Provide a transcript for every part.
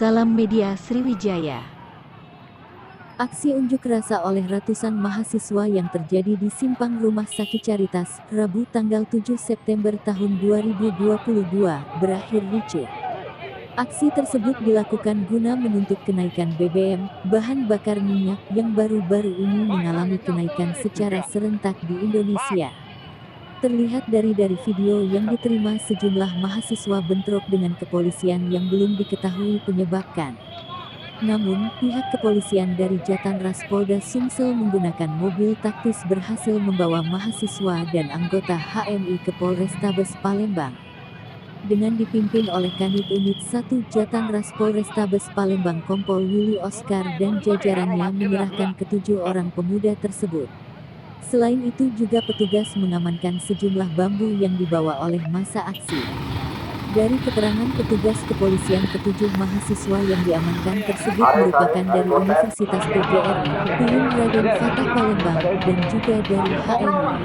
Salam Media Sriwijaya. Aksi unjuk rasa oleh ratusan mahasiswa yang terjadi di Simpang Rumah Sakit Caritas, Rabu tanggal 7 September tahun 2022, berakhir ricuh. Aksi tersebut dilakukan guna menuntut kenaikan BBM, bahan bakar minyak, yang baru-baru ini mengalami kenaikan secara serentak di Indonesia. Terlihat dari video yang diterima sejumlah mahasiswa bentrok dengan kepolisian yang belum diketahui penyebabkan. Namun, pihak kepolisian dari Jatanras Polda Sumsel menggunakan mobil taktis berhasil membawa mahasiswa dan anggota HMI ke Polrestabes Palembang. Dengan dipimpin oleh Kanit Unit 1 Jatanras Polrestabes Palembang Kompol Willy Oscar dan jajarannya menyerahkan ketujuh orang pemuda tersebut. Selain itu juga petugas mengamankan sejumlah bambu yang dibawa oleh massa aksi. Dari keterangan petugas kepolisian, ketujuh mahasiswa yang diamankan tersebut merupakan dari Universitas PGRI, UIN Raden Fatah Palembang, dan juga dari HMI.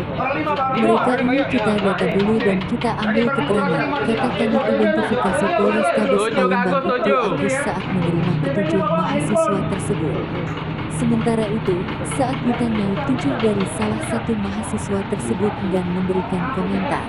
Mereka ini kita data dulu dan kita ambil keterangan, katakan identifikasi Polrestabes Palembang Ibtu Agus saat menerima ketujuh mahasiswa tersebut. Sementara itu, saat ditanyai, tujuh dari salah satu mahasiswa tersebut enggan memberikan komentar.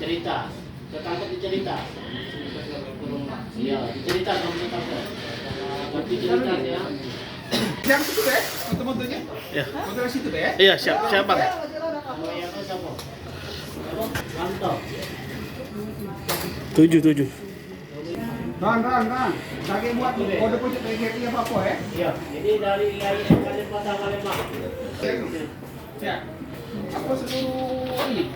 Cerita, ketangkep di cerita. Iya, cerita kamu ketangkep. Tapi cerita ya. Siap situ deh, foto-fotonya. Ya. Foto di situ deh. Iya, siap Bang. Mantap. 7. Ran. Lagi buat kode pojok PGRI apa ya? Iya, jadi dari IAIN Kalimantan Palembang. Ya. Aku seluruh ini.